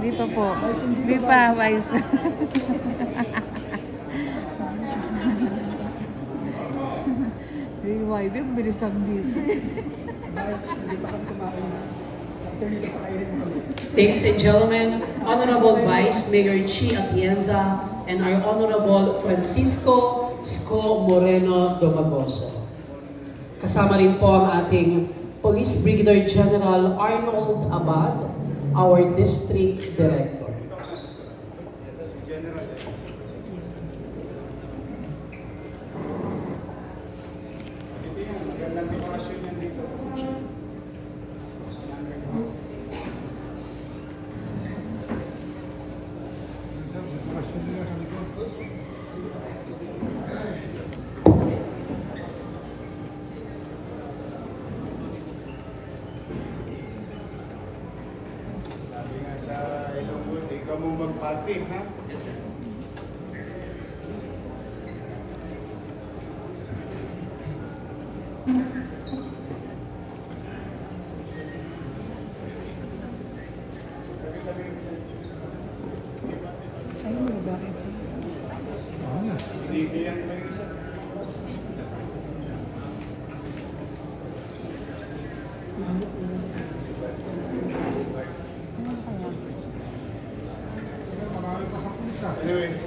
Hindi pa po. Hindi pa, Vice. Hey, why? Di, bilis lang dito. Ladies and gentlemen, Honorable Vice Mayor Chi Atienza and our Honorable Francisco Sco Moreno Domagoso. Kasama rin po ang ating Police Brigadier General Arnold Abad, our District Director. Sabi nga sa Ilonggo, di ka mo magpati, ha? Sige yan ba yung isa? Anyway,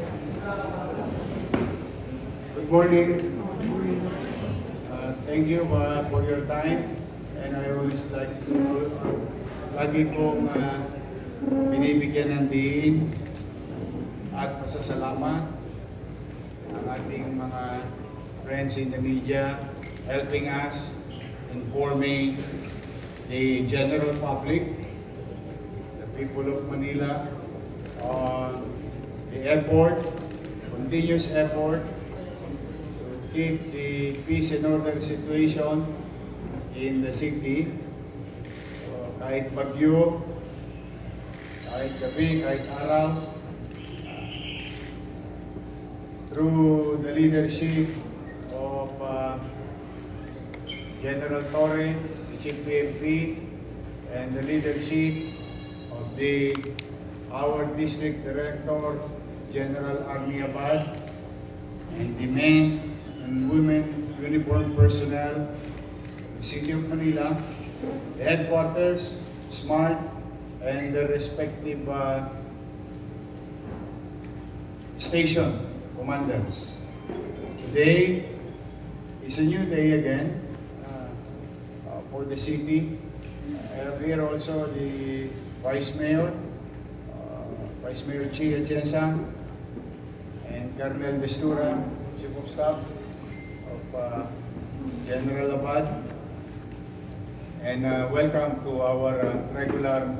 good morning. Thank you for your time, and I always like to lagi kong binibigyan ng diin at pasasalamat ang ating mga friends in the media helping us informing the general public, the people of Manila, on the effort, continuous effort to keep the peace and order situation in the city. Kahit bagyo, kahit gabi, kahit araw, through the leadership of General Torre, the Chief PNP, and the leadership of our District Director, General Army Abad, and the men and women uniformed personnel of the City of Manila, the headquarters, SMART, and the respective station commanders. Today is a new day again for the city. I have here also the Vice Mayor Chi Atienza, and Colonel Destura, Chief of Staff of General Abad. And welcome to our regular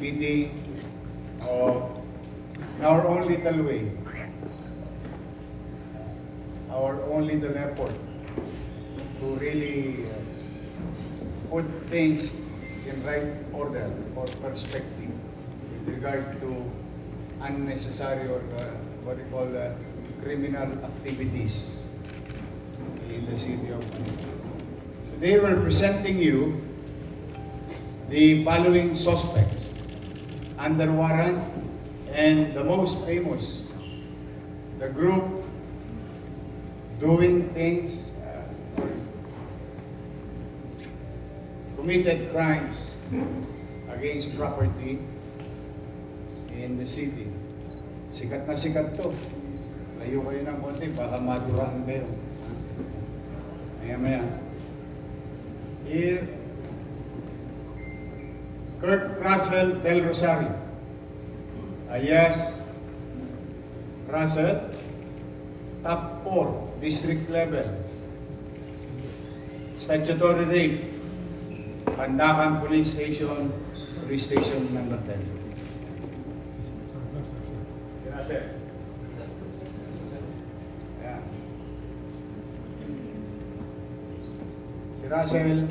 meeting of in our own little way, our own little effort to really put things in right order or perspective with regard to unnecessary or what we call criminal activities in the city of Manila. Today we're presenting you the following suspects under warrant, and the most famous, the group doing things, committed crimes against property in the city. Sikat na sikat to. Layo kayo ng konti, baka maduraan kayo. Maya-maya. Here, Kurt Russell Del Rosario, alias Russell, top 4, district level, statutory rape, Pandacan Police Station number 10. Si Russell. Ayan. Si Russell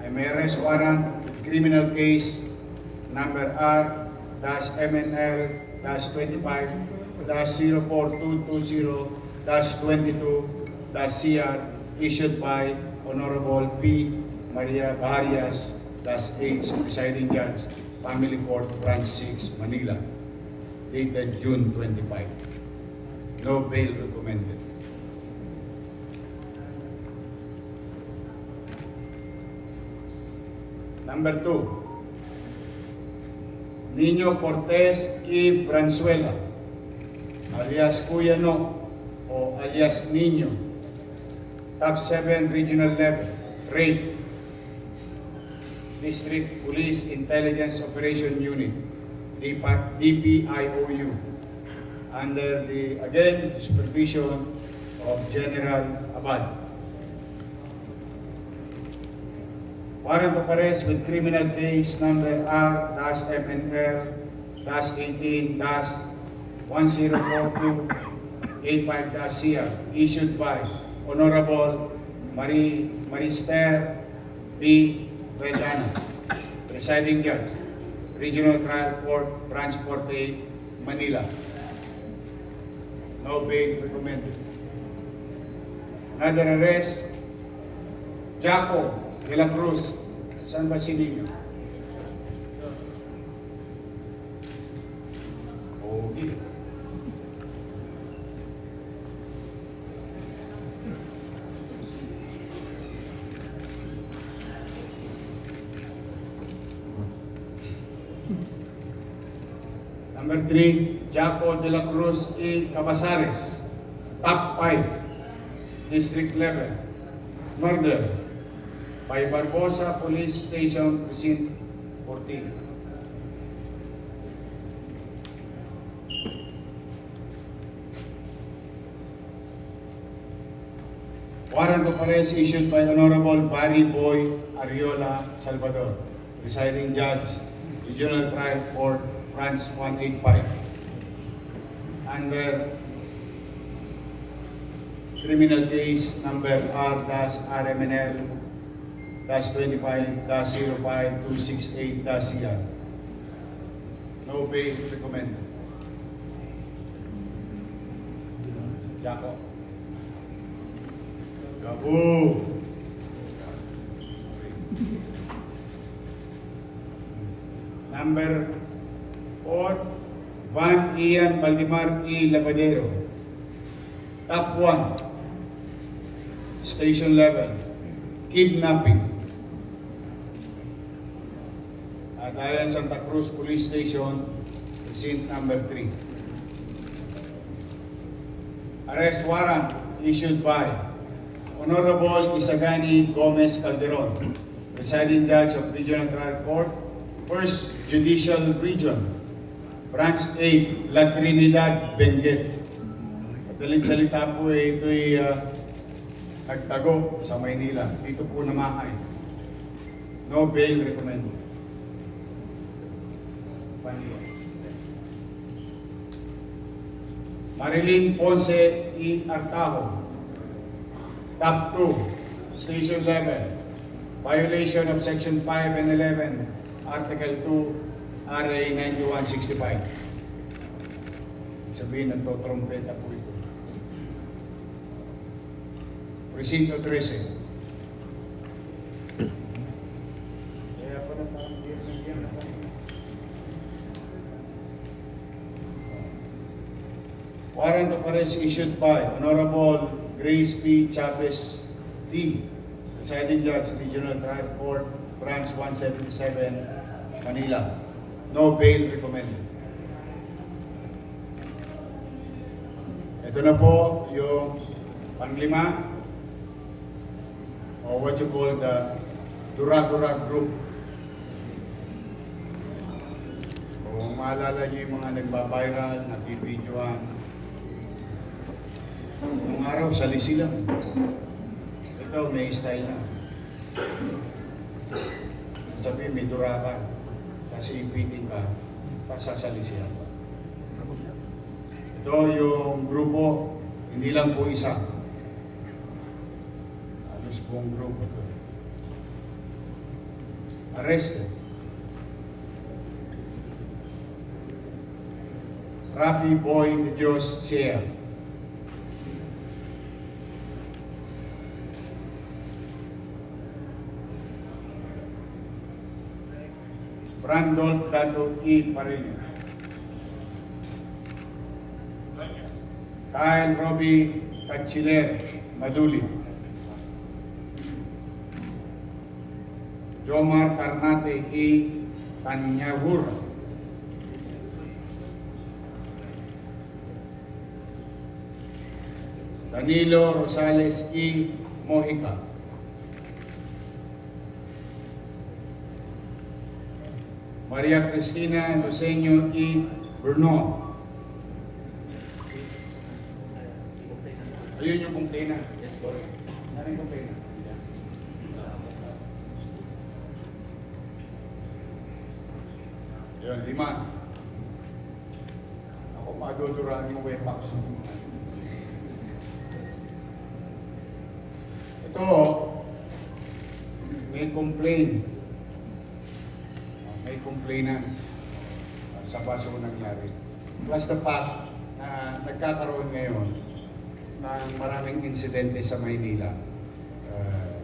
ay may arrest warrant, criminal case number R-MNL-25-04220-22-CR issued by Honorable P. Maria Baharias H, Presiding Judge, Family Court, Branch 6, Manila, dated June 25. No bail recommended. Number 2, Nino Cortez E. Branzuela, alias Kuya No, o alias Nino, Top 7 Regional Level, Rape, District Police Intelligence Operation Unit, DPIOU, under the, again, supervision of General Abad. Warrant of arrest with criminal case number R-MNL-18-1042-85-CR, issued by Honorable Marister B. Redana, Presiding Judge, Regional Trial Court, Branch 48, Manila. No bail recommended. Another arrest, Jaco de la Cruz, San Basilio. Okay. Number 3, Jaco de la Cruz E. Cabasares, Top 5, District Level, murder by Barbosa Police Station, Precinct 14. Warrant of arrest issued by Honorable Barry Boy Ariola Salvador, Presiding Judge, Regional Trial Court, Branch 185, under criminal case number R-RMNL-25-05-268-CR. No bail recommended. Jaco. Gabu. Number 4, Van Ian Valdemar E. Labadero, Top 1, Station Level, kidnapping. At Ayan Santa Cruz Police Station, Precinct number 3. Arrest warrant issued by Honorable Isagani Gomez Calderon, Presiding Judge of Regional Trial Court, First Judicial Region, Branch 8, La Trinidad, Benguet. Madalit salita po, ito'y nagtago sa Maynila. Dito po namahay. No bail recommended. Marilyn Ponce E. Artajo, Top 2, Station Level, violation of Section 5 and 11, Article 2, RA 9165. Sabihin, nagtotrumpeta po ito. Presinto 13. Kaya pa na parang bigyan na pa. Warrant of arrest issued by Honorable Grace P. Chavez D., Presiding Judge, Regional Trial Court, Branch 177, Manila. No bail recommended. Ito na po yung panglima, or what you call the Dura-Dura Group. Kung maalala nyo yung mga nagbabiral, nagbibidyoan, nung araw, salisi lang. Ito, may style na. Sabi, may dura ka. Kasi ipiting ka, pasasalisihan ka. Ito yung grupo, hindi lang po isa. Halos pong grupo ito. Arrested. Rapi Boy de Dios Sia. Randolph Dato E. Parilla. Kyle Robbie Cachiler Maduli. Jomar Carnate E. Tanyahur. Danilo Rosales E. Mojica. Maria Cristina Luceño E. Bruno. Ayun yung kumplena. Yes, boss. Ano yung kumplena? Yun, 5. Ako, maduduraan yung wepax. Ito, may complaint. May complainan sa baso nangyari. Plus the fact na nagkakaroon ngayon ng maraming insidente sa Maynila.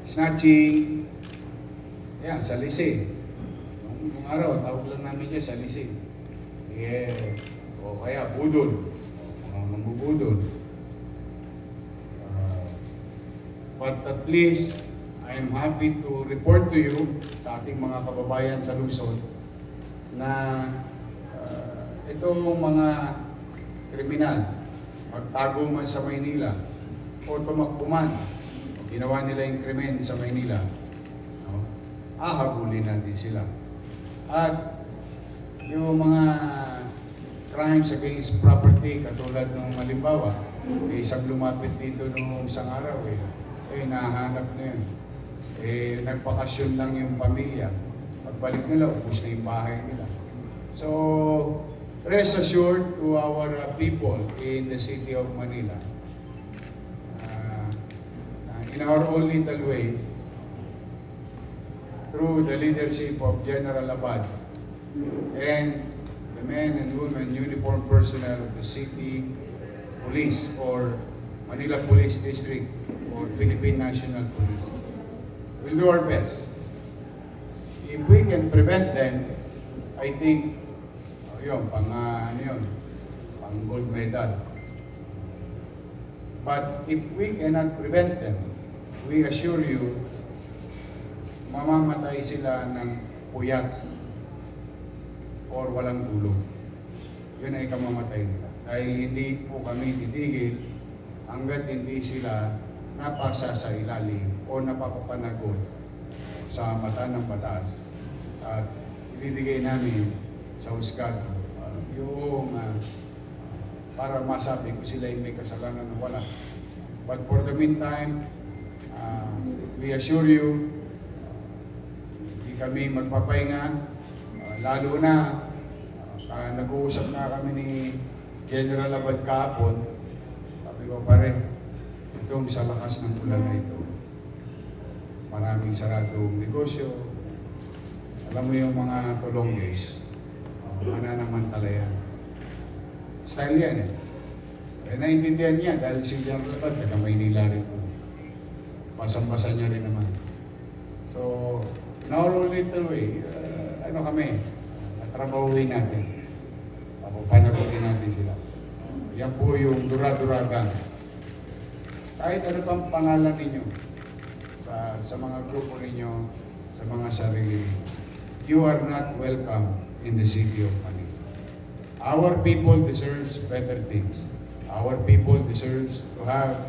Snatching, yan, sa Licey. Nung araw, tawag lang namin dyan sa Licey. Yeah. O kaya, budol. Mga nambubudol. But at least, I am happy to report to you sa ating mga kababayan sa Luzon na itong mga kriminal, magtago man sa Maynila o tumakbo man, ginawa nila yung krimen sa Maynila, no? Ahabulin natin sila. At yung mga crimes against property, katulad ng halimbawa, may isang lumapit dito noong isang araw, nahanap na yun. Nagpakasyon lang yung pamilya. Pagbalik nila, ubus na yung bahay nila. So, rest assured to our people in the city of Manila, in our own little way, through the leadership of General Abad and the men and women uniformed personnel of the city police or Manila Police District or Philippine National Police, we'll do our best. If we can prevent them, I think, pang gold medal. But if we cannot prevent them, we assure you, mamamatay sila ng puyat or walang tulog. Yun ay kamamatay nila. Dahil hindi po kami titigil hanggat hindi sila napasa sa ilalim o napapapanagot sa mata ng batas at ibibigay namin sa husgado para masabi kung sila ay may kasalanan o wala. But for the meantime, we assure you, hindi kami magpapahinga, lalo na nag-uusap na kami ni General Abad kahapon. Sabi ko pare, itong sa lakas ng ulan na ito, maraming saradong negosyo. Alam mo yung mga tulongges, mananamantala yan. Style yan eh. Naintindihan niya dahil si General Abad, taga Maynila rin po. Basang-basa niya rin naman. So, in our own little way, natrabahuin natin. Panagutin natin sila. Yan po yung dura-duragan. Kahit ano pang pangalan ninyo sa mga grupo ninyo, sa mga sarili, you are not welcome in the city of Manila. Our people deserves better things. Our people deserves to have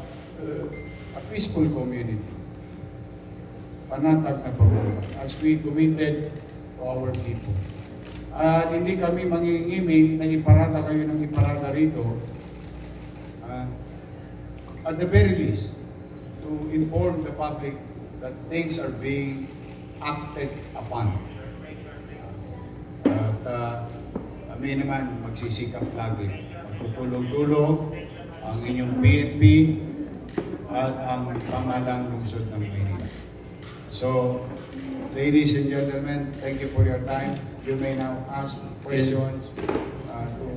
a peaceful community. Panatag na pamumuhay as we committed to our people. At hindi kami mangingimi na iparada kayo ng iparada rito. At the very least, to inform the public that things are being acted upon. At kami naman magsisikap lagi. Magtutulog-tulog ang inyong PNP at ang pamahalang lungsod ng Maynila. So, ladies and gentlemen, thank you for your time. You may now ask questions to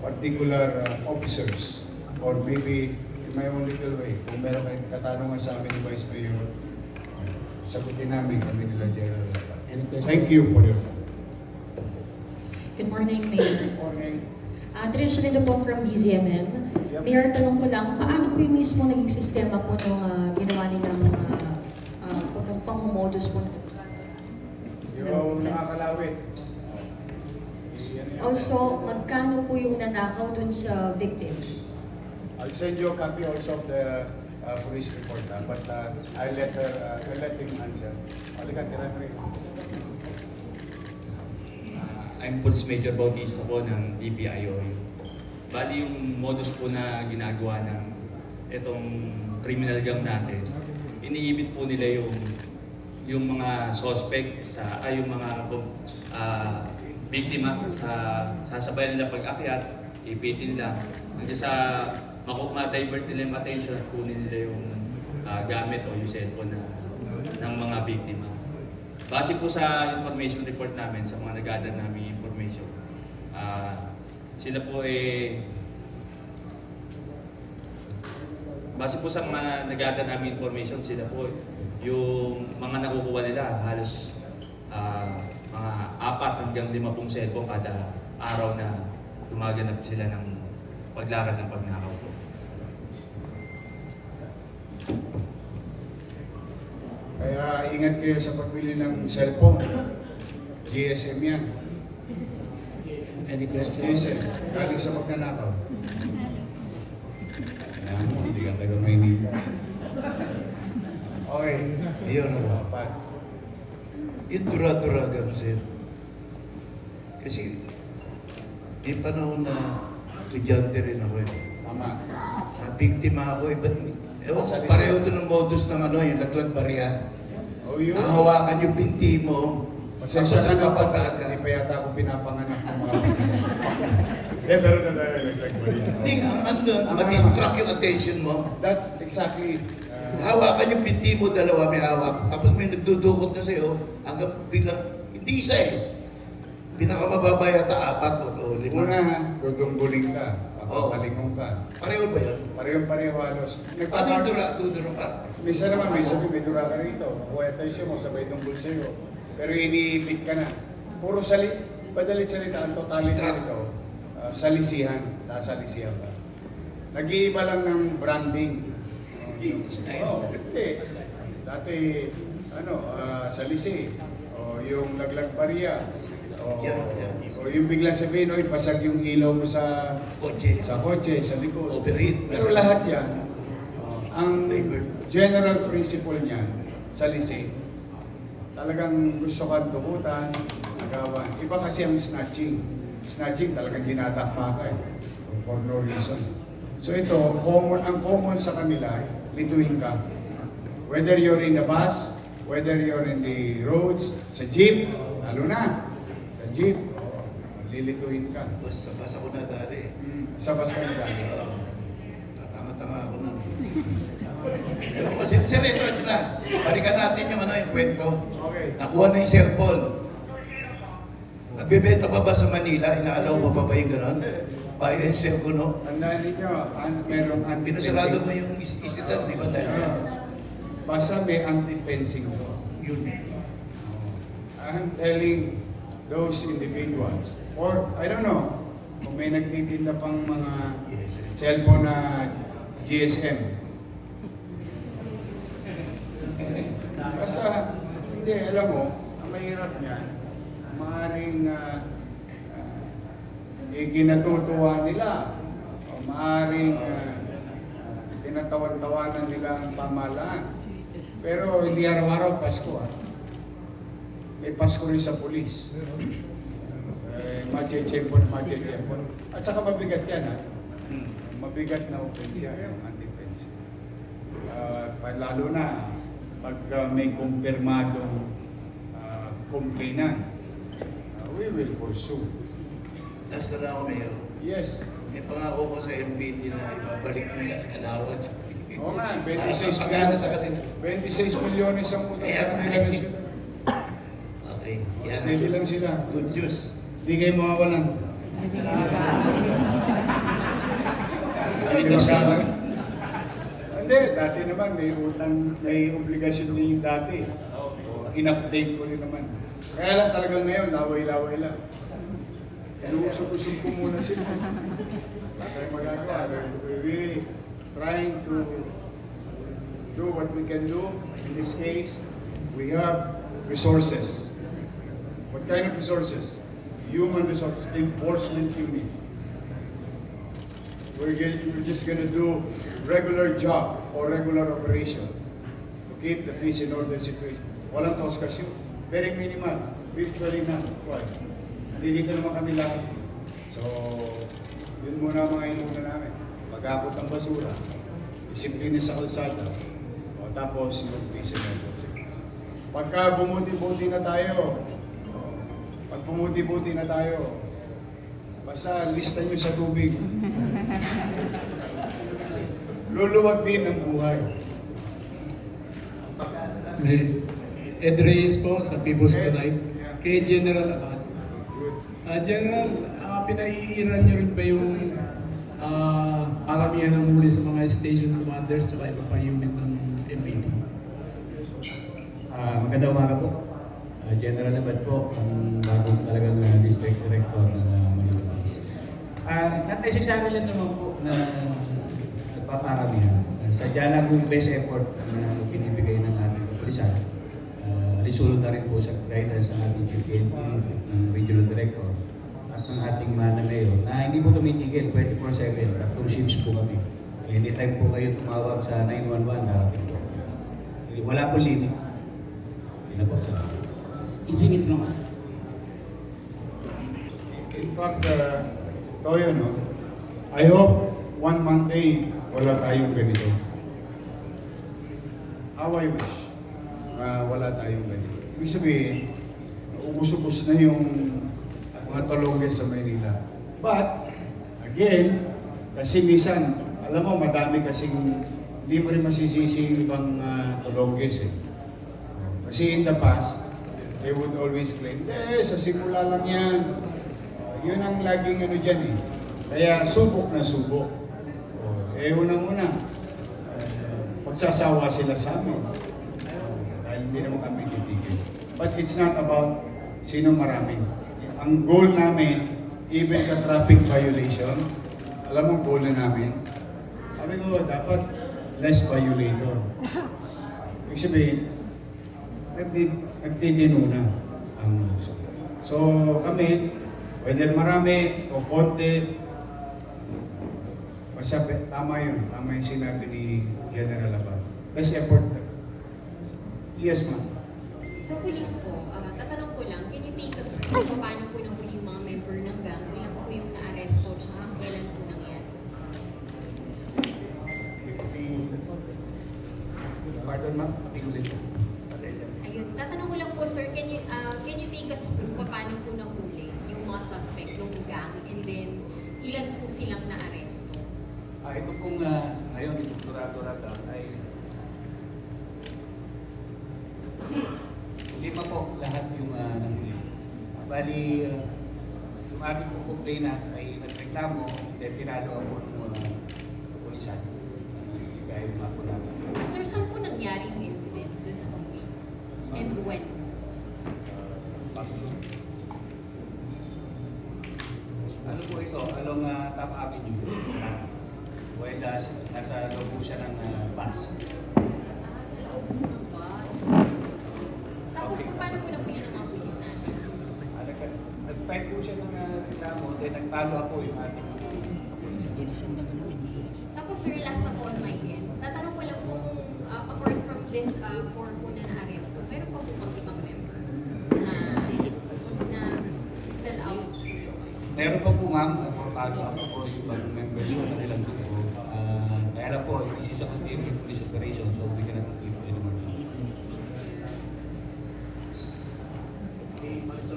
particular officers or maybe in my own little way. Kung meron kayong katanungan sa amin ni Vice Mayor, sagutin namin kami nila General. Thank you for your time. Good morning, Mayor. Morning. Trish Lindo po from DZMM. Mayor, tanong ko lang, paano po yung mismo naging sistema po nung ginawa nilang pang-modus po ng Yung test? nakakalawit. Also, magkano po yung nanakaw dun sa victim? I'll send you a copy also of the police report, but I'll let him answer. Halika, tira-tira. I'm Police Major Bautista po ng DPIOU. Bali yung modus po na ginagawa ng itong criminal gang natin, iniibit po nila yung mga suspect yung mga biktima sa sasabayan nila pag-akyat, ipitin nila hanggang sa ma-divert nila yung attention at kunin nila yung gamit o yung cellphone ng mga biktima. Base po sa information report namin, sa mga nag-gather namin information, sila po base po sa mga nag-gather namin information, sila po yung mga nakukuha nila halos mga 4 hanggang 5 cellphone kada araw na gumaganap sila ng paglakad ng pagnakaw po. Kaya ingat kayo sa pagbili ng cellphone. GSM yan. Any questions? GSM. Galing sa magnanakaw. Ayan mo, hindi ka taga Maynila. Okay. Iyon ako. Pat. Yung dura-duragan, sir. Kasi, may panahon na estudyante rin ako eh. Tama. Biktima ako eh. Ewan ko, pareho ito ng modus ng yung laglag barya. Oh, yun. Nahawakan yung binti mo. Pasensya ka na pa. kapag Hindi pa yata ako pinapanganak ng mga pero na tayo nagtagmali. Hindi, ang ma-distract yung attention mo. That's exactly. Hawakan yung binti mo, dalawa may hawak. Tapos may nagdudukot na sa'yo, hanggang biglang, hindi isa eh. Pinakamababa yata 4 o 5. Una, dudungguling ka. Papalingon ka. Pareho ba yun? Pareho halos. Paano yung dura ka? Minsan naman, may sabi, may dura ka rito. Makuha attention mo, sabay tunggol sa'yo. Pero iniipit ka na. Puro padalit salita, ang totality nito, salisihan. Sasalisihan ka. Nag-iiba lang ng branding. Hindi. Dati, salisi. O yung laglag barya. O, o yung biglang sabihin, oy, pasag yung ilaw mo sa Kotse. kotse, sa likod. Overheat. Pero lahat yan, ang general principle niyan, salisi, talagang gusto kang dukutan, agawan. Iba kasi ang snatching. Snatching talagang dinatakpa ka for no reason. So ito, ang common sa kanila, lituhin ka. Whether you're in the bus, whether you're in the roads, sa jeep, lalo na, sa jeep, lilituhin ka. Basta ko na dali. Sa bus ka na dali. Tatanga-tanga ako nun. Ewan ko, sir, ito na. Balikan natin yung yung kwento. Okay. Nakuha na yung cellphone. Nagbebenta pa ba sa Manila? Inaalaw mo pa ba yung gano'n? Bayo yung cellphone, no? Tandaan ninyo, merong Pinasarado anti-fencing. mo yung isitan, di ba dahil yan? Basta may anti-fencing to. Yun. I'm telling those individuals, or I don't know, kung may nagtitinda pang mga Yes. cellphone na GSM. Basta, hindi, alam mo, ang mahirap niyan, maaaring ginatutuwa nila, o maaaring tinatawan-tawanan nila ang pamahalaan. Pero hindi araw-araw Pasko. May Pasko rin sa pulis. Mache-chempon. At saka mabigat yan, ha? Mabigat na offense yan, yung anti-offense. Lalo na, pag may kumpirmadong complainant, we will pursue. Last na ako, Mayor. Yes. May pangako ko sa MPD na ibabalik mo yung allowance. Oo nga, Para 26 pagkana sa kanila. 26 milyon isang utang Kaya sa kanila na nga. siya. Okay. Steady lang sila. Good news. Hindi kayo mawawalan. Hindi, dati naman may utang, may obligasyon din yung dati. In-update ko rin naman. Kaya lang talagang ngayon, laway-laway lang. Inuusog-usog ko muna sila. Wala tayong magagawa. We're really trying to do what we can do. In this case, we have resources. What kind of resources? Human resources, enforcement unit. We're just gonna do regular job or regular operation to keep the peace and order situation. Walang toskasyon. Very minimal. Virtually not. Why? Nandito naman kami lahat. So, yun muna ang mga inuna namin. Pag-akot ng basura, disiplina sa kalsada, o tapos yung peace and order situation. Pagka bumuti-buti na tayo, pag bumuti-buti na tayo, basta lista nyo sa tubig. Luluwag din ang buhay. Ed Reyes po sa People's Tonight. Yeah. Kay General Abad. Good. General, pinaiiran niyo rin ba yung karamihan ng huli sa mga station commanders at iba pa unit ng MPD? Magandang umaga po. General Abad po, ang bagong talagang district director ng Manila Police. Not necessary lang naman po na nagpaparamihan. Sadya lang yung best effort na pinibigay ng ating kapulisan. Lisulod na rin po sa guidance ng ating Chief PNP, ng Regional Director, at ng ating mana mayor na hindi po tumitigil 24/7. Tatlong shifts po kami. Anytime po kayo tumawag sa 911, darating po. Wala po limit. Yun na po sa isingit naman. In fact, Toyo, no? I hope one Monday wala tayong ganito. How I wish wala tayong ganito. Ibig sabihin, ubus-ubus na yung mga tologes sa Maynila. But, again, kasi minsan, alam mo, madami kasing hindi mo rin masisisi yung ibang tologes eh. Kasi in the past, they would always claim, sa simula lang yan. Yun ang laging ano dyan eh. Kaya subok na subok. Unang-una, magsasawa sila sa amin. Dahil hindi naman kami titigil. But it's not about sino marami. Ang goal namin, even sa traffic violation, alam mo goal na namin, sabi ko, dapat less violator. Ibig sabihin, nagdidinuna ang uso. So kami, whether marami o konti, basta tama yun. Tama yung sinabi ni General Abad. Best effort. Yes, ma'am. Sa police po, tatanong ko lang, can you take us kung paano po nahuli yung mga member ng gang? Ilan po yung na-aresto, tsaka kailan po nangyari? Pardon ma'am, pigulit po. Ayun, tatanong ko lang po, sir, can you take us kung paano po nahuli yung mga suspect ng gang, and then ilan po silang na-aresto? Ito pong ngayon, itong turado-rada ay lima po lahat yung nanghuli. Bali, yung ating pong complainant ay nagreklamo, then tinalo ako ng pulisan. Kaya yung mga po namin. Sir, saan po nangyari yung incident dun sa complaint? And when? Ano po ito? Along Top Avenue. Well, nasa loob po siya ng bus. Sa loob po ng bus. Tapos, paano po nahuli ng mga pulis natin? So, Nag-fight po siya ng reklamo, then nagpalo ako yung ating kapulisan. tapos, sir, last na po on my end. Tatanong ko lang po kung, apart from this 4 po na na-aresto, meron pa po bang ibang member na still out? Meron pa po ma'am, palo ako po yung ibang members ko na nilang grupo. Kaya lang po, this is a continuing police operation, so we cannot give anymore. Thank you, sir.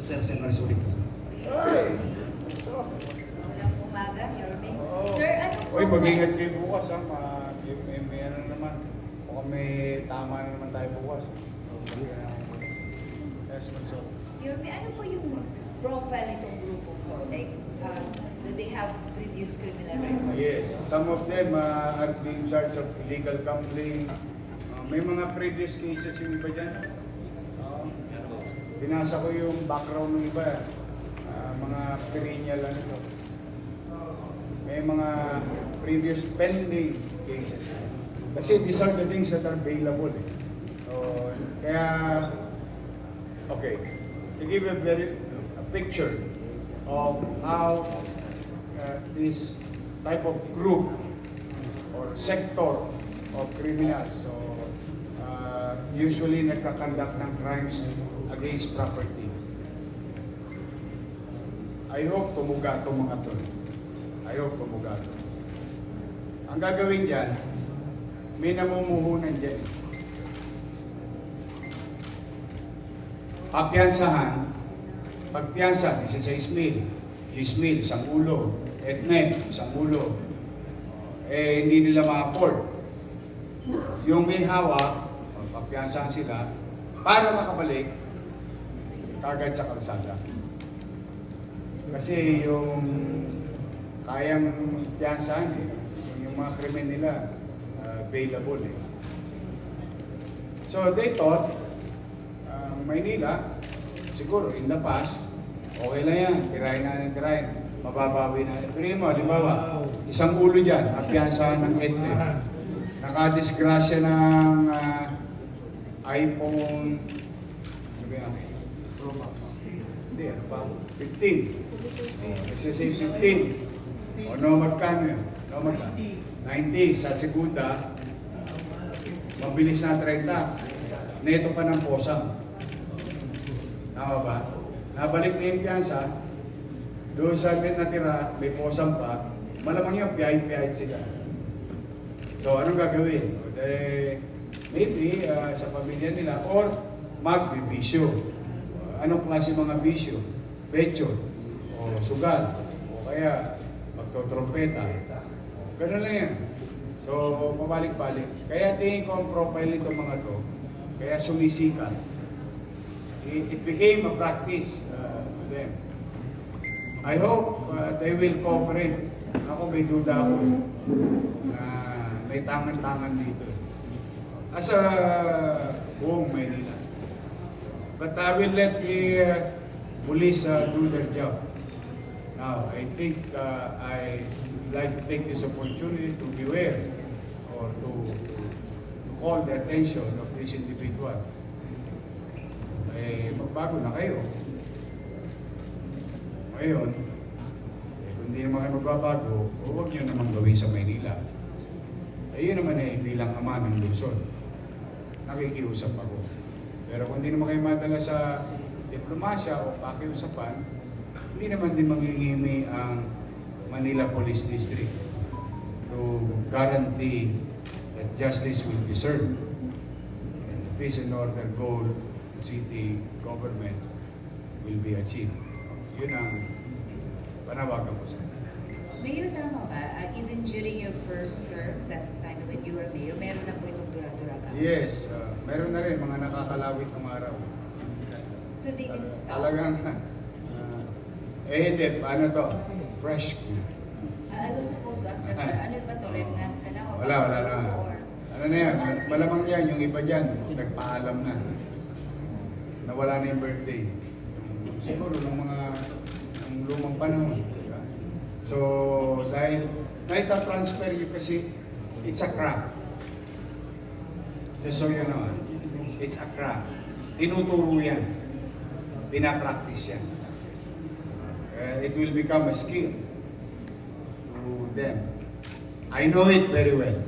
Sir, ulit. Umaga, Yorme. Sir, ano po? Uy, mag-ingat kayo bukas ha. May ano naman. Baka may tama na naman tayo bukas. Yes, so. Yorme, ano po yung profile nitong grupo to? Like, do they have previous criminal records? Yes, some of them are being charged of illegal gambling. May mga previous cases yung iba dyan. Binasa ko yung background ng iba. mga perennial ano to. May mga previous pending cases. Kasi these are the things that are available. Eh. So, kaya, okay, to give a picture of how this type of group or sector of criminals so usually nagkakandak ng crimes against property. I hope tumuga itong mga to. I hope tumuga ito. Ang gagawin dyan, may namumuhunan dyan. Papiyansahan, pagpiyansa, 16,000, 10,000, isang ulo, etnet, isang ulo, hindi nila ma-afford. Yung may hawak, papiyansahan sila, para makabalik, kagad sa kalsada. Kasi yung kayang piyansahan, yung mga krimen nila, available. So they thought, Maynila, siguro in the past, okay lang yan, tirahin. Mababawi na. Pero mo, halimbawa, isang ulo dyan, napiyansahan ng etne. Nakadisgrasya ng iPhone, ano ba yan? Hindi, ano ba? 15. Nagsasay 15. O no, magkano yun? No, magkano? 90. Sa segunda, mabilis na 30. Neto pa ng posang. Tama ba? Nabalik na yung piyansa, doon sa natira, may posang pa, malamang yung piyahit sila. So, anong gagawin? Maybe sa pamilya nila, or magbibisyo. Anong klase mga bisyo? Betyo, o sugal, o kaya magtotrompeta. Ganun lang yan. So, pabalik-balik. Kaya tingin ko ang profile nito mga to, kaya sumisikat. It became a practice to them. I hope they will cooperate. Ako may duda ako na may tangan-tangan dito. As a buong Maynila. But I will let the police do their job. Now, I think I would like to take this opportunity to beware or to call the attention of this individual. Magbago na kayo. Ngayon, kung hindi naman kayo magbabago, huwag nyo naman gawin sa Maynila. Yun naman bilang ama ng Luzon. Nakikiusap ako. Pero kung hindi naman kayo madala sa diplomasya o pakiusapan, hindi naman din mangingimi ang Manila Police District to guarantee that justice will be served and the peace and order goal city government will be achieved. Yun ang panawagan ko sa inyo. Mayor, tama ba? Even during your first term, that time when you were mayor, meron na po itong dura-duraga? Yes, meron na rin mga nakakalawit ng araw. So they didn't stop? Talagang, hindi, ano to? Fresh food. I was supposed to ask that, sir. Ano ba to? Remnants na lang? Wala na. Or- Ano na yan? Malamang yan, yung iba dyan, nagpaalam na. Nawala na yung birthday. Siguro ng mga ng lumang panahon. Diba? So, dahil transfer yun kasi it's a craft. Just so you know, it's a craft. Tinuturo yan. Pinapractice yan. It will become a skill to them. I know it very well.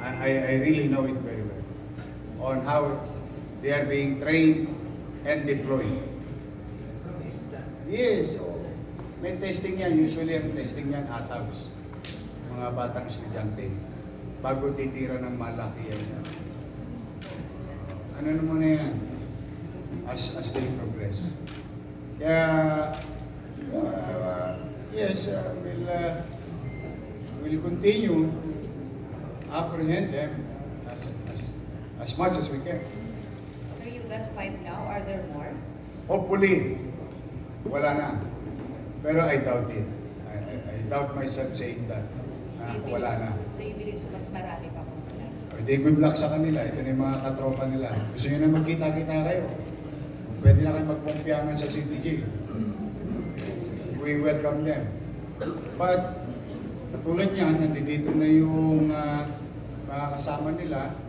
I really know it very well. On how they are being trained and deployed. Yes, may testing yan. Usually ang testing yan ATAVs. Mga batang estudyante. Bago titira ng malaki yan. Ano naman na yan? As they progress. Kaya, yes, we'll continue apprehend them as much as we can. So you got 5 now? Are there more? Hopefully, wala na. Pero I doubt it. I doubt myself saying that. Wala na. So you believe so mas marami pa po sila? Di good luck sa kanila. Ito na yung mga katropa nila. Gusto nyo na magkita-kita kayo. Pwede na kayo magpumpyangan sa CTJ. we welcome them. But, katulad niyan, nandito na yung mga kasama nila,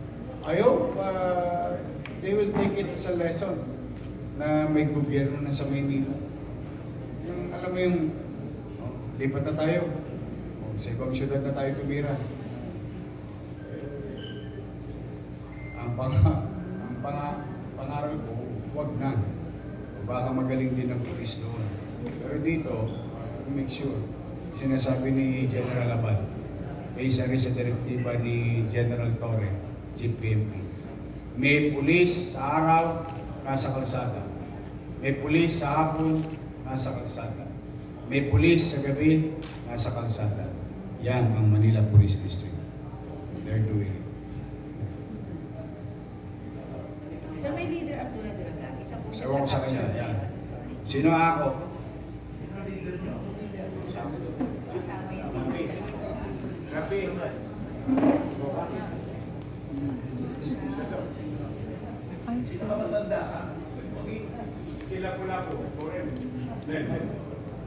I hope they will take it as a lesson na may gobyerno na sa Maynila. Yung, alam mo yung, lipat na tayo. Sa ibang syudad na tayo tumira. Pangaral ko, wag na. Baka magaling din ang pulis doon. Pero dito, make sure. Sinasabi ni General Abad, isa rin sa direktiba ni General Torre, Chief PNP. May pulis sa araw, nasa kalsada. May pulis sa hapon, nasa kalsada. May pulis sa gabi, nasa kalsada. Yan ang Manila Police District. They're doing it. So may leader Arturo Duraga, isa po siya Ewan ko sa capture. kanya, yan. Sorry. Sino ako? Kasama yung team sa leader. Grabe. Sila pula po. Correct.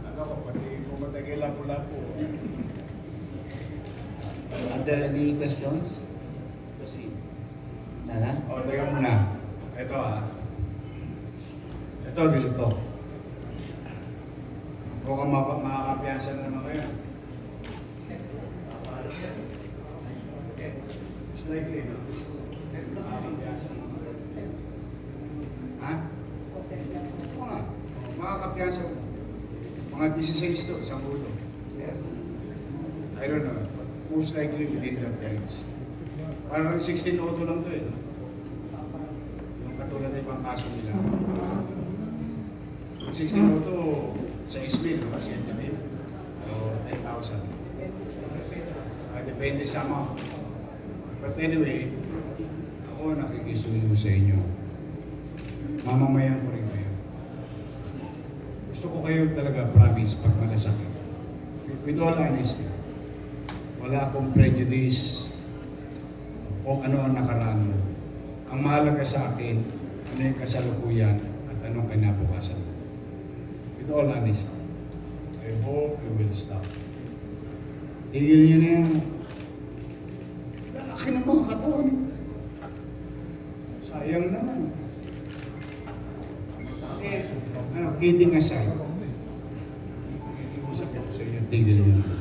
Ano ko, pati pumatagila pula po. Are there any questions? Proceed. Nana? O, teka muna. Ito Ito, real talk. Mukhang makakapiyansa na naman kayo. It's likely, no? Makakapiyansa naman kayo. Ha? Oo nga. Makakapiyansa mo. Mga 16 to, isang ulo. I don't know. But most likely within that range. Parang 16 auto lang to no? Yung katulad ng ibang kaso nila. 16 auto sa Ismail, no? Kasi ito din. O 10,000. Depende sa amount. But anyway, ako nakikisuyo sa inyo. Mamamayan ko rin kayo. Gusto ko kayo talaga promise pag malasakit. With all honesty, wala akong prejudice kung ano ang nakaraan mo. Ang mahalaga sa akin, ano yung kasalukuyan at anong kinabukasan. With all honesty, I hope you will stop. Tigil niyo na yan. Lalaki ng mga katawan. Sayang naman. Kidding aside, usap ko sa inyo, tigil niyo na.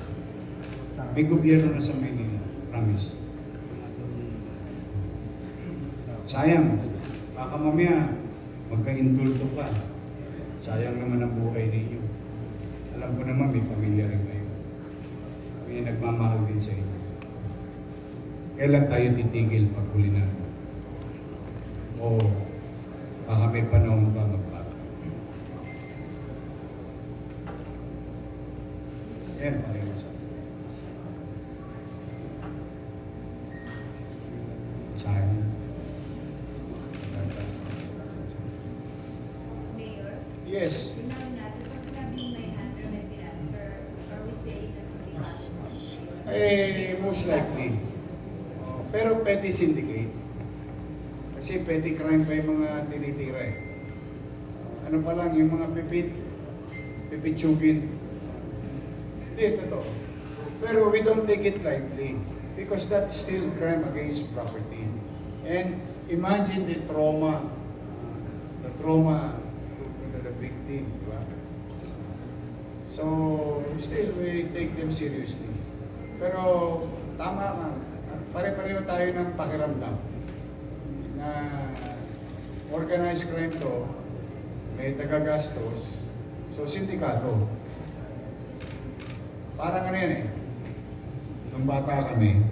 May gobyerno na sa Maynila, promise. Sayang, baka mamaya magka-indulto ka. Sayang naman ang buhay ninyo. Alam ko naman may pamilya rin kayo. May nagmamahal din sa inyo. Kailan tayo titigil pag huli na? O baka may panahon pa magbago. Yan, pakiusap. Sayang. Mayor, Yes. linawin natin, kasi sabi may under may financer, are we saying na sa department? Most likely. Pero petty syndicate. Kasi petty crime pa yung mga tinitira eh. Ano pa lang, yung mga pipitsugin. Hindi, totoo. Pero we don't take it lightly because that's still crime against property. And imagine the trauma to the victim, di ba? So, still we take them seriously. Pero tama ka, pare-pareho tayo ng pakiramdam na organized crime to, may tagagastos, so sindikato. Parang ano yan eh, nung bata kami,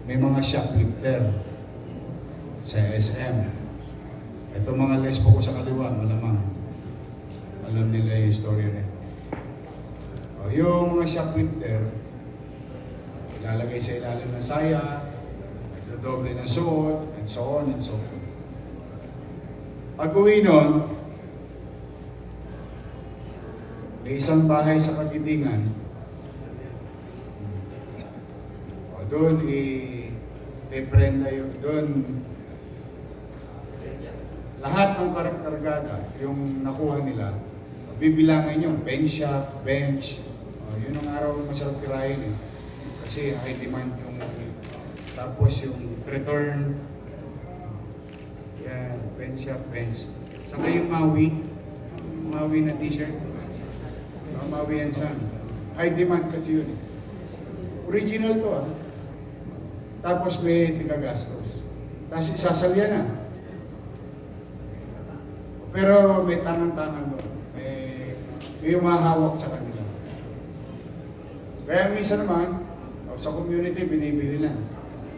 may mga shoplifter sa SM. Ito mga lesbo ko sa kaliwa, malamang. Alam nila yung story nito. O, yung mga shoplifter, ilalagay sa ilalim ng saya, nagdodoble ng suot, and so on and so on. Pag uwi nun, may isang bahay sa Kagitingan, doon i-prenda yung doon lahat ng kargada yung nakuha nila bibilangin yung pen shop, bench. Yun ang araw masarap kirain eh. Kasi high demand yung, tapos yung return. Yan, pen shop, bench. Saka yung Maui na t-shirt. Maui and Sun. High demand kasi yun eh. Original to ah. Tapos may tigagastos. Kasi sasalya na. Pero may tangan-tangan doon. May umahawak sa kanila. Kaya minsan naman, sa community, binibili lang.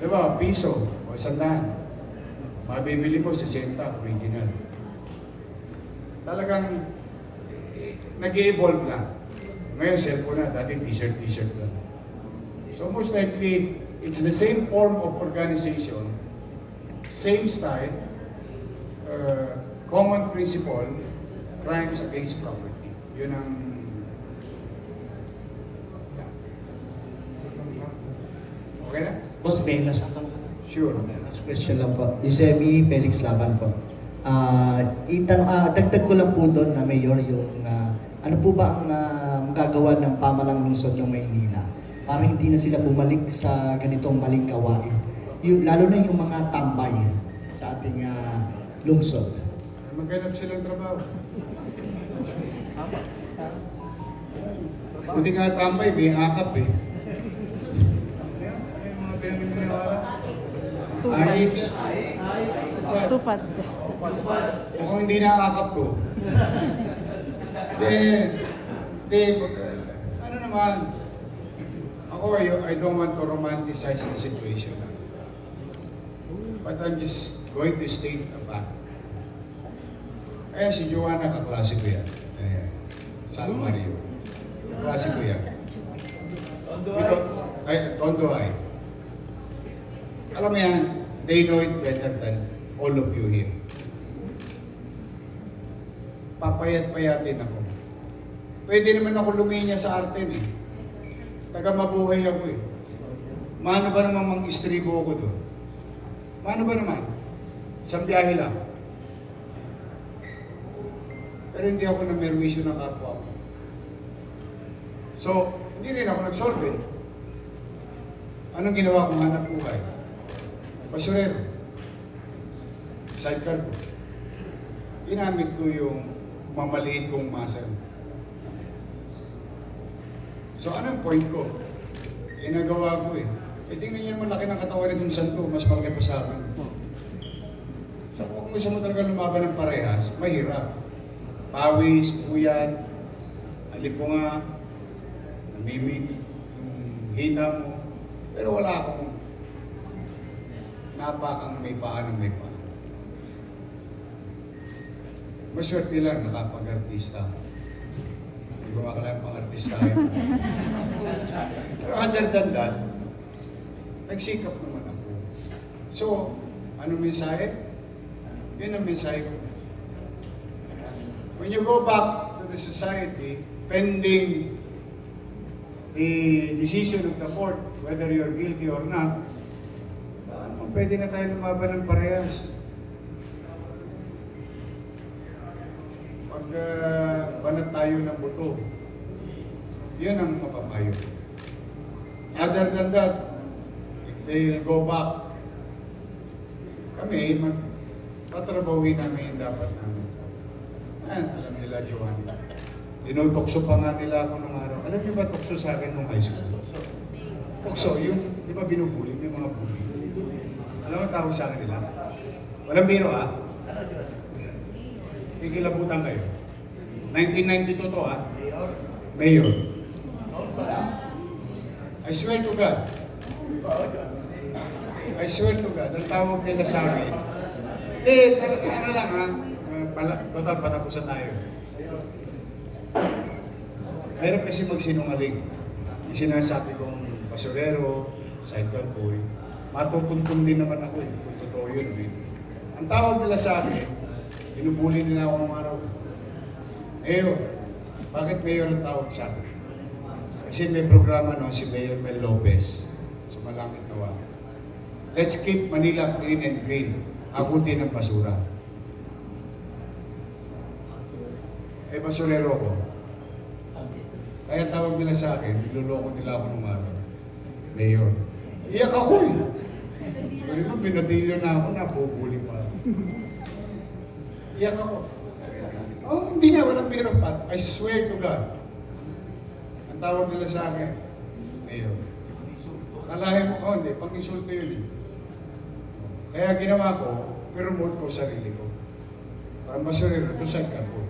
Diba, piso o 100. Mabibili po 60, original. Talagang nag-evolve lang. Ngayon, cellphone na. Dati t-shirt lang. So most likely, it's the same form of organization, same style, common principle, crimes against property. Yun ang... Okay na? Boss Ben, last Sure. question lang po. Disemi Felix Laban po. Dagdag ko lang po doon na Mayor yung ano po ba ang magagawa ng pamalang lungsod ng Maynila para hindi na sila bumalik sa ganitong maling gawain. Lalo na yung mga tambay sa ating lungsod. Maghanap silang trabaho. Hindi nga tambay, may akap eh. Ano yung mga pinamimiliwala? RH. Tupad. Mukhang hindi nakakap ko. Hindi, ano naman, ako, I don't want to romanticize the situation. But I'm just going to state a fact. Si Joanna, kaklase ko yan. San Mario. Kaklase ko yan. Tondo ay. Alam mo yan, they know it better than all of you here. Papayat-payatin ako. Pwede naman ako luminya sa Arten eh. Taga mabuhay ako eh. Mano ba naman mang-istribo ako doon? Mano ba naman? Isang biyahe lang. Pero hindi ako namerwisyo ng kapwa ko. So, hindi rin ako nag-solve. Anong ginawa kong hanap buhay? Basurero. Sidecar ko. Ginamit ko yung mamaliit kong muscle. So, anong point ko? Nagawa ko eh. Tingnan niyo naman laki ng katawan nitong santo, mas malaki pa sa akin. So, kung gusto mo talaga lumaban ng parehas, mahirap. Pawis, puyat, alipunga, namimig, yung hita mo. Pero wala akong napakang may paa ng may paa. Maswerte lang nakapag-artista. Hindi ko makalaang pang-artista yun. Pero other than that, nagsikap naman ako. So, anong mensahe? Yun ang mensahe ko. When you go back to the society, pending the decision of the court, whether you're guilty or not, pwede na tayo lumaban ng parehas. Pag banat tayo ng buto, yun ang mapapayo. Other than that, if they'll go back, kami, tatrabahuin namin yung dapat namin. Alam nila, Giovanni. Tinutokso pa nga nila ako nung araw. Alam niyo ba tukso sa akin nung high school? Tukso, yung, di ba binubuli, yung mga bully. Alam mo tawag sa akin nila? Walang biro ha? Kikilabutan kayo. 1992 to ha? Mayor. I swear to God. I swear to God, ang tawag nila sa akin. Talaga, ano lang ha? Total, patapusan tayo. Meron kasi magsinungaling. Yung sinasabi kong basurero, sidecar boy, matutuntong din naman ako eh. Kung totoo yun eh. Ang tawag nila sa akin, binubuli nila ako ng araw. Mayor, bakit Mayor ang tawag sa akin? Kasi may programa no, si Mayor Mel Lopez. So malangit nawa. Let's keep Manila clean and green. Agutin ng basura. Eh, basurero ko. Kaya tawag nila sa akin, niloloko nila ako nung araw. Mayor. Iyak ako eh. Sabi mo, binatilyo na ako, napupuli pa. Iyak ako. Oh, hindi nga, walang mayor of Pat. I swear to God. Ang tawag nila sa akin, Mayor. Kalahin mo, oh hindi, pang-insulto yun eh. Kaya ginawa ko, promote ko sarili ko. Parang basurero, to sidecar ko.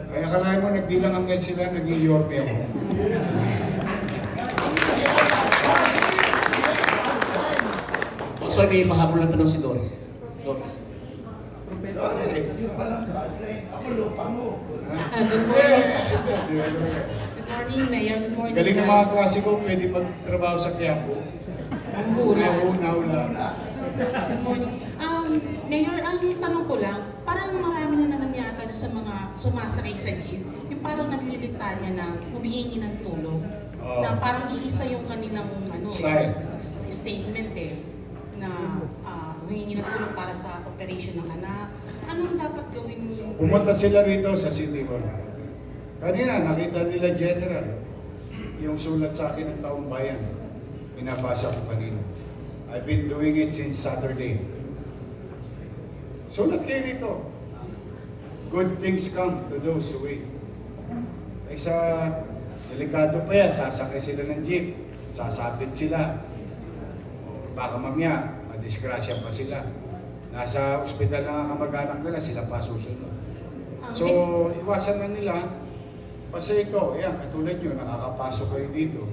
Kaya kalahin mo, nagdilang angel sila, naging Yorme ako. So, may mahabol na tanong si Doris. Doris. Ako lupa mo. Good morning. Good morning, Mayor. Good morning, Galing ng mga guys. klase ko, pwede magtrabaho sa Quiapo. Ang hula. Nahula. Good morning. Mayor, ang tanong ko lang, parang marami na naman yata sa mga sumasakay sa jeep, yung parang naglilita niya na humihingi ng tulong. Oo. Na parang iisa yung kanilang Style. statement na humingi ng tulong para sa operation ng anak. Anong dapat gawin mo? Pumunta sila rito sa City Hall. Kanina, nakita nila General. Yung sulat sa akin ng Taong Bayan. Pinabasa ko kanina. I've been doing it since Saturday. Sulat kayo rito. Good things come to those who wait. Kaysa delikado pa yan, sasakay sila ng jeep, sasabit sila. O, baka mamaya, madisgrasya pa sila. Nasa ospital na ang kamag-anak nila, sila pa susunod. So, iwasan na nila. Kasi ito, ayan, katulad nyo, nakakapasok kayo dito.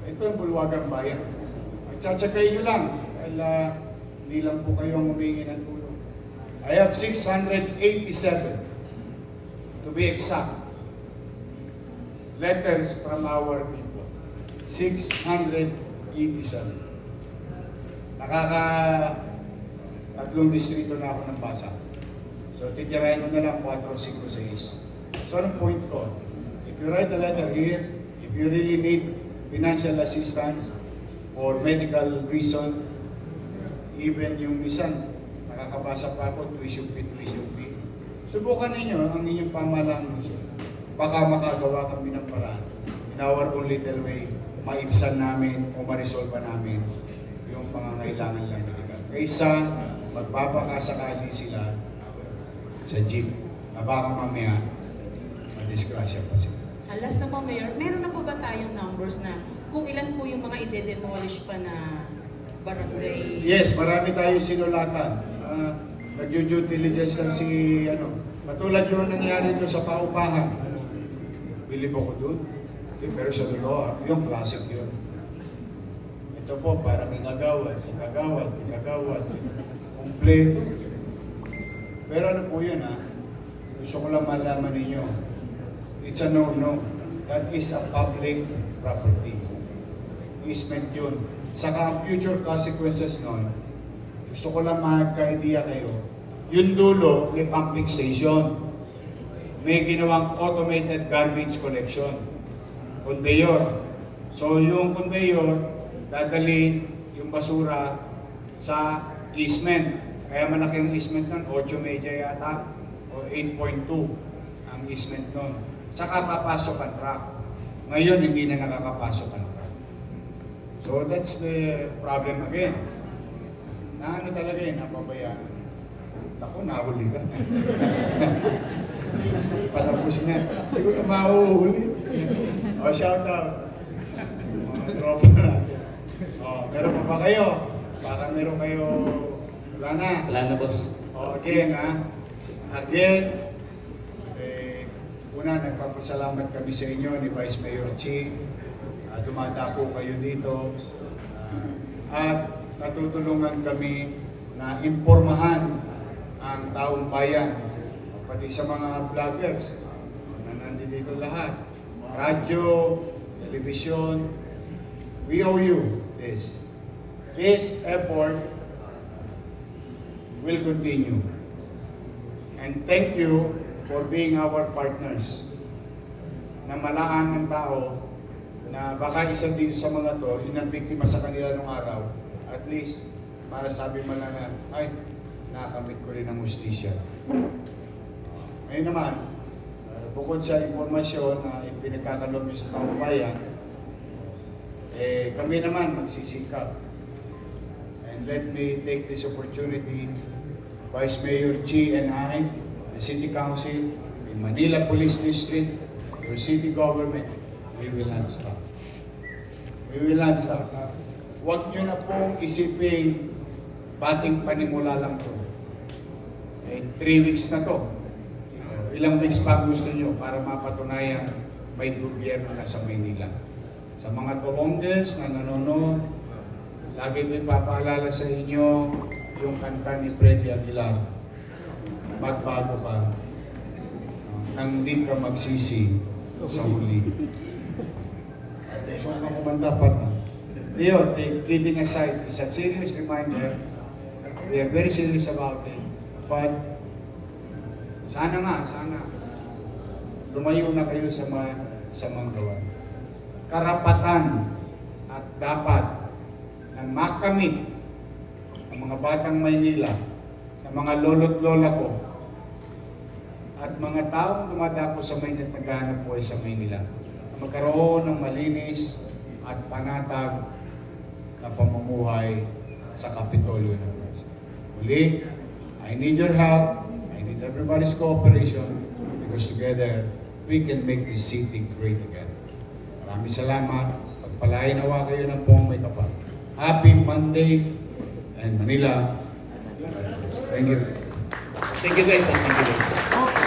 Ito ang bulwagang bayan. Magtsatsagay nyo lang. Dahil hindi lang po kayo ang humingi ng tulong. I have 687, to be exact, letters from our people. 687. Tatlong distrito na ako ng basa. So, titirahin ko na lang 4, 5, 6. So, anong point ko? If you write a letter here, if you really need financial assistance or medical reason, even yung misan, nakakabasa pa ako, tuition fee. Subukan ninyo ang inyong pamahalaan Luzon. Baka makagawa kami ng paraan. In our own little way, maibsan namin o ma-resolve namin yung pangangailangan lang medical. Kaysa magpapakasakali sila sa jeep na baka mamaya madisgrasya pa sila. Alas na po, Mayor. Meron na po ba tayong numbers na kung ilan po yung mga ide-demolish pa na barangay? Yes, marami tayong sinulatan. Nag-due diligence lang si, patulad yung nangyari doon sa Paupahan. Bilib ako doon. Pero sa dulo, yung classic yun. Ito po, parang ikagawad. Kompleto. Pero ano po yun gusto ko lang malaman ninyo. It's a no-no. That is a public property. Easement yun. Saka ang future consequences nun, gusto ko lang magka-idea kayo. Yung dulo, may pumping station. May ginawang automated garbage collection. Conveyor. So yung conveyor, dadalhin yung basura sa easement. Kaya malaki yung easement nun, 8 media yata, o 8.2 ang easement nun. Saka papasok ang truck. Ngayon, hindi na nakakapasok ang truck. So that's the problem again. Na talaga napabayaan. Ako, nahuli ka. Patapos na. Hindi ko na mahuhuli. Shout out. Tropa na. Meron pa ba kayo? Baka meron kayo. Wala na. Wala na, boss. Again, Again, una, nagpapasalamat kami sa inyo ni Vice Mayor Chi. Dumadako kayo dito. At natutulungan kami na impormahan ang taong bayan, pati sa mga vloggers na nandito lahat, radyo, television. We owe you this. This effort will continue. And thank you for being our partners. Na malaan ng tao na baka isa dito sa mga to, yun ang biktima sa kanila nung araw, at least, para sabi mo lang na, ay, nakamit ko rin ang hustisya. Ngayon naman, bukod sa impormasyon na ipinagkakaloob niyo sa taong bayan, kami naman magsisikap. And let me take this opportunity, Vice Mayor Chi and I, the City Council, the Manila Police District, your city government, we will not stop. We will not stop. Huwag nyo na pong isipin, bating panimula lang to. 3 weeks na to. Ilang weeks pa gusto nyo para mapatunayan may gobyerno na sa Maynila. Sa mga Tolonges na nanonood, lagi ko ipapaalala sa inyo yung kanta ni Freddy Aguilar. Magbago ka nang di ka magsisi sa huli. So, ano kumanta pa na? Yun, kidding aside, it's a serious reminder that we are very serious about it. But, sana lumayo na kayo sa mga gawa. Karapatan at dapat na makamit ang mga batang Maynila, ng mga lolo't lola ko, at mga taong dumadako sa Maynila at naghahanap buhay sa Maynila, na magkaroon ng malinis at panatag na pamumuhay sa Kapitolyo ng Bansa. Muli, I need your help. I need everybody's cooperation because together we can make this city great again. Maraming salamat. Pagpalain nawa kayo ng buong may kapal. Happy Monday and Manila. Thank you. Thank you guys. Thank you guys.